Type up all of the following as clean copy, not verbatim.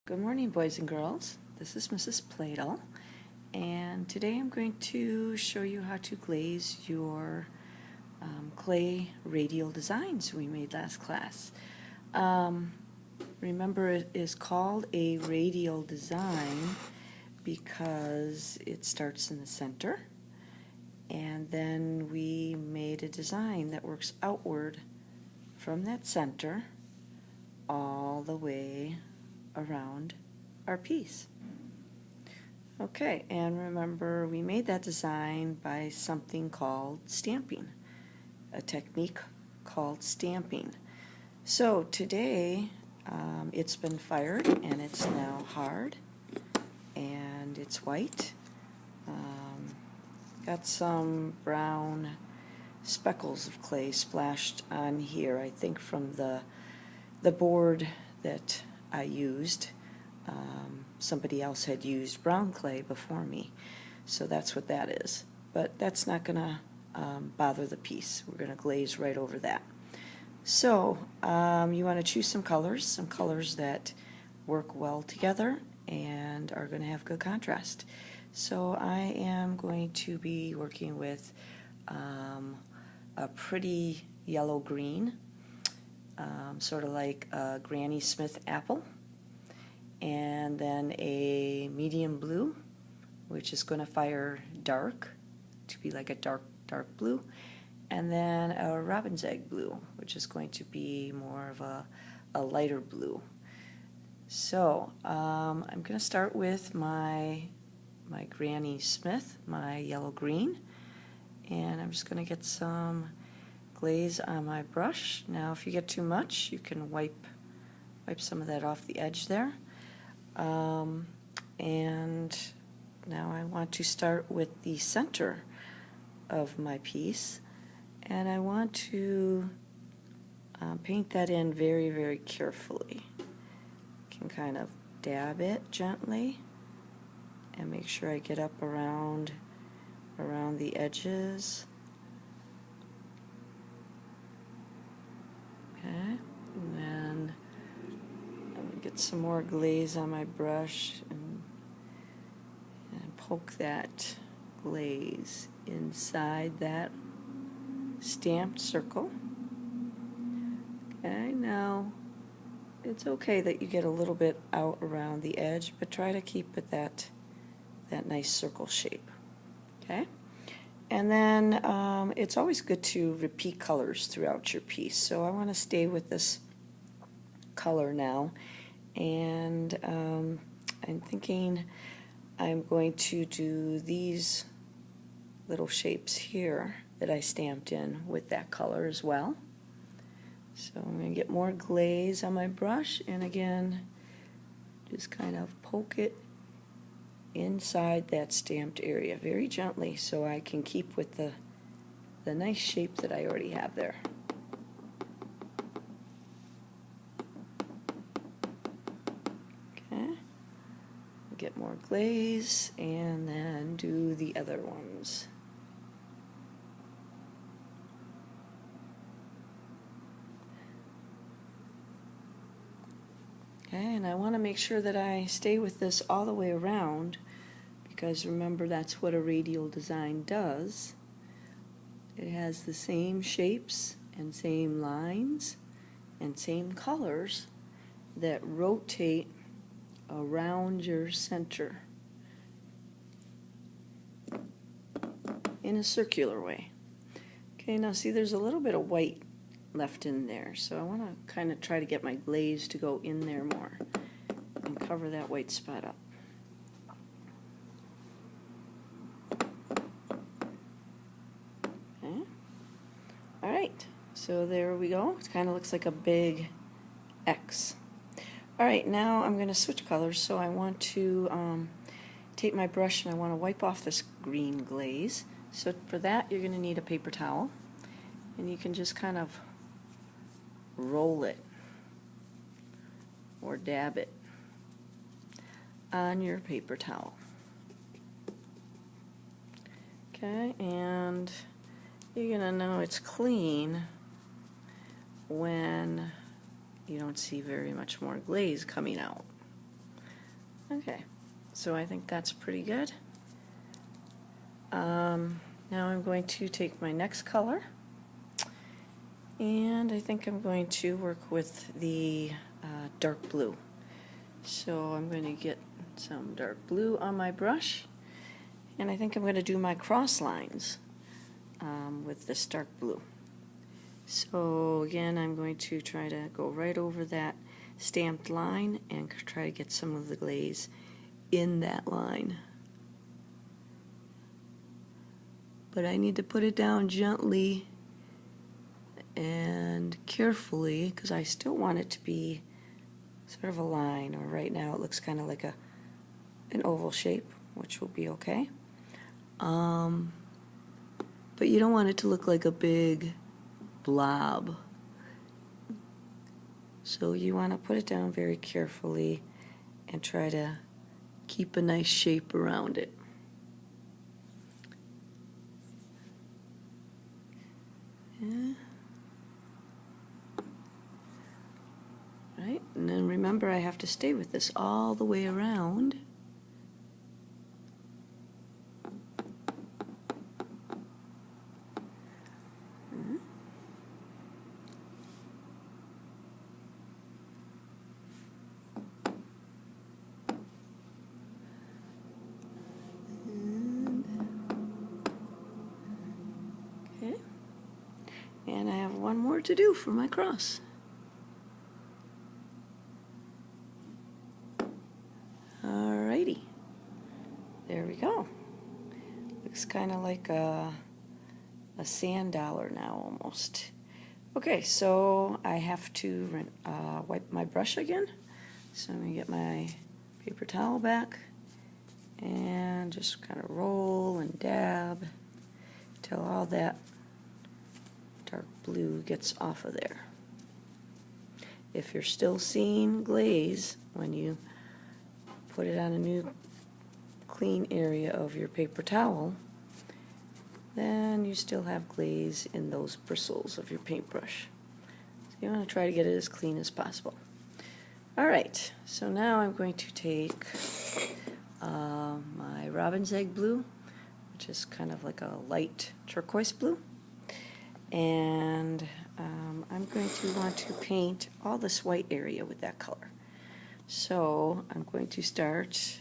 Good morning, boys and girls. This is Mrs. Pladle, and today I'm going to show you how to glaze your clay radial designs we made last class. Remember, it is called a radial design because it starts in the center, and then we made a design that works outward from that center all the way around our piece. Okay, and remember, we made that design by something called stamping, a technique called stamping. So today it's been fired and it's now hard and it's white. Got some brown speckles of clay splashed on here, I think from the board that I used. Somebody else had used brown clay before me, so that's what that is. But that's not going to bother the piece. We're going to glaze right over that. So you want to choose some colors that work well together and are going to have good contrast. So I am going to be working with a pretty yellow-green, sort of like a Granny Smith apple, and then a medium blue, which is going to fire dark to be like a dark blue, and then a robin's egg blue, which is going to be more of a lighter blue. So I'm going to start with my Granny Smith, my yellow-green, and I'm just going to get some glaze on my brush. Now if you get too much, you can wipe some of that off the edge there. And now I want to start with the center of my piece, and I want to paint that in very, very carefully. Can kind of dab it gently and make sure I get up around the edges. Okay, and then I'm going to get some more glaze on my brush and poke that glaze inside that stamped circle. Okay, now it's okay that you get a little bit out around the edge, but try to keep it that nice circle shape. Okay, and then it's always good to repeat colors throughout your piece. So I want to stay with this color now, and I'm thinking I'm going to do these little shapes here that I stamped in with that color as well. So I'm going to get more glaze on my brush, and again just kind of poke it inside that stamped area very gently so I can keep with the nice shape that I already have there. Okay, get more glaze and then do the other ones. Okay, and I want to make sure that I stay with this all the way around, because remember, that's what a radial design does. It has the same shapes and same lines and same colors that rotate around your center in a circular way. Okay, now see, there's a little bit of white left in there, so I want to kind of try to get my glaze to go in there more and cover that white spot up. Okay. All right, so there we go. It kind of looks like a big X. All right, now I'm going to switch colors, so I want to take my brush and I want to wipe off this green glaze. So for that, you're going to need a paper towel, and you can just kind of roll it or dab it on your paper towel. Okay, and you're going to know it's clean when you don't see very much more glaze coming out. Okay, so I think that's pretty good. Now I'm going to take my next color, and I think I'm going to work with the dark blue. So I'm going to get some dark blue on my brush, and I think I'm going to do my cross lines with this dark blue. So again, I'm going to try to go right over that stamped line and try to get some of the glaze in that line. But I need to put it down gently and carefully because I still want it to be sort of a line, or right now it looks kind of like an oval shape, which will be okay. But you don't want it to look like a big blob. So you want to put it down very carefully and try to keep a nice shape around it. Yeah. Right, and then remember I have to stay with this all the way around. And I have one more to do for my cross. Alrighty, there we go. Looks kind of like a sand dollar now almost. Okay, so I have to wipe my brush again. So I'm going to get my paper towel back and just kind of roll and dab till all that dark blue gets off of there. If you're still seeing glaze when you put it on a new clean area of your paper towel, then you still have glaze in those bristles of your paintbrush. So you want to try to get it as clean as possible. Alright, so now I'm going to take my robin's egg blue, which is kind of like a light turquoise blue, and I'm going to want to paint all this white area with that color. So I'm going to start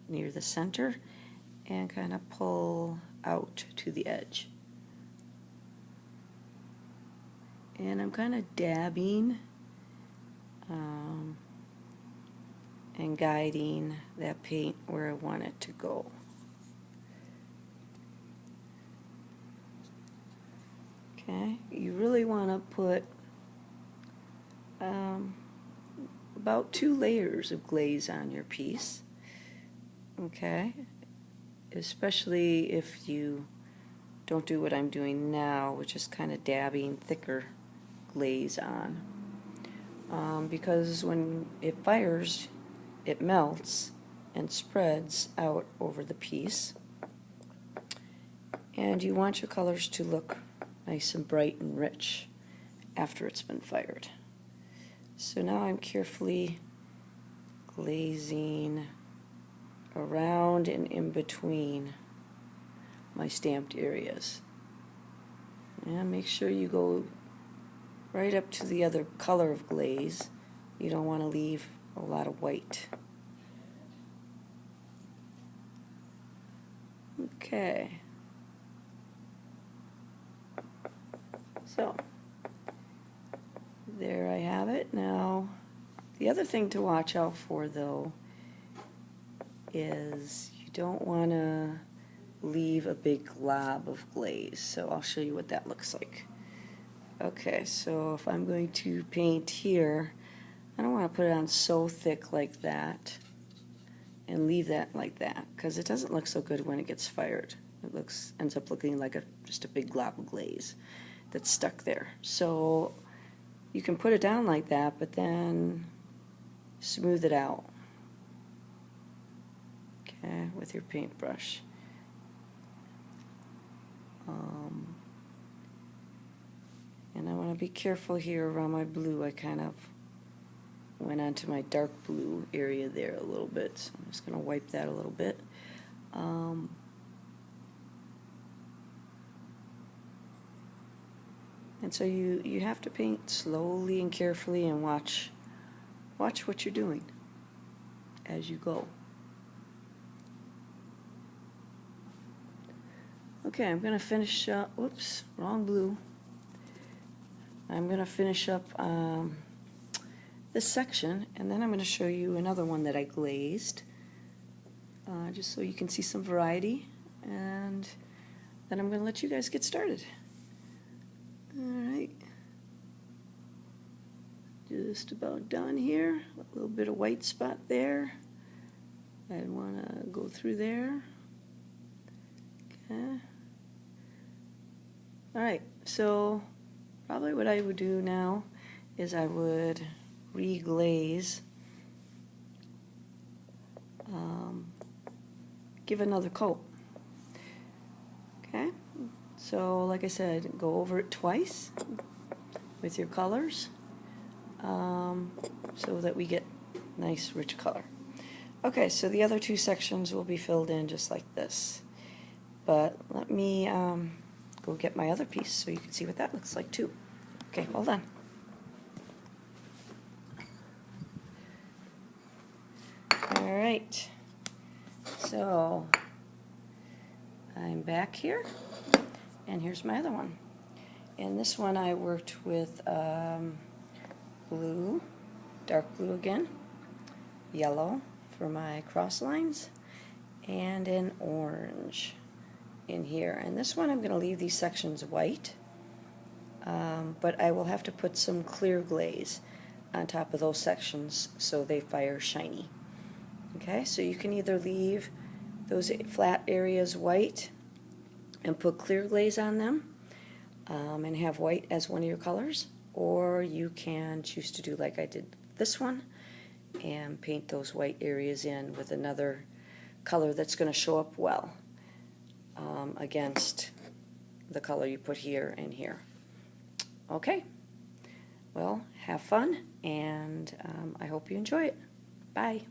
near the center and kind of pull out to the edge. And I'm kind of dabbing and guiding that paint where I want it to go. Okay, you really want to put about 2 layers of glaze on your piece. Okay, especially if you don't do what I'm doing now, which is kind of dabbing thicker glaze on. Because when it fires, it melts and spreads out over the piece. And you want your colors to look nice and bright and rich after it's been fired. So now I'm carefully glazing around and in between my stamped areas. And make sure you go right up to the other color of glaze. You don't want to leave a lot of white. Okay. So, there I have it. Now, the other thing to watch out for, though, is you don't want to leave a big glob of glaze. So I'll show you what that looks like. Okay, so if I'm going to paint here, I don't want to put it on so thick like that and leave that like that, because it doesn't look so good when it gets fired. It ends up looking like just a big glob of glaze that's stuck there. So you can put it down like that, but then smooth it out, okay, with your paintbrush. And I want to be careful here around my blue. I kind of went onto my dark blue area there a little bit, so I'm just going to wipe that a little bit. And so you have to paint slowly and carefully and watch what you're doing as you go. Okay, I'm going to finish up, whoops, wrong blue. I'm going to finish up this section, and then I'm going to show you another one that I glazed, just so you can see some variety, and then I'm going to let you guys get started. Alright, just about done here. A little bit of white spot there. I want to go through there. Okay. Alright, so probably what I would do now is I would reglaze, give another coat. Okay, so like I said, go over it twice with your colors, so that we get nice rich color. Okay, so the other two sections will be filled in just like this, but let me go get my other piece so you can see what that looks like too. Okay, hold on. Alright, so I'm back here, and here's my other one. And this one I worked with blue, dark blue again, yellow for my cross lines, and an orange in here. And this one I'm going to leave these sections white, but I will have to put some clear glaze on top of those sections so they fire shiny. Okay, so you can either leave those flat areas white and put clear glaze on them, and have white as one of your colors, or you can choose to do like I did this one and paint those white areas in with another color that's going to show up well against the color you put here and here. Okay, well, have fun, and I hope you enjoy it. Bye.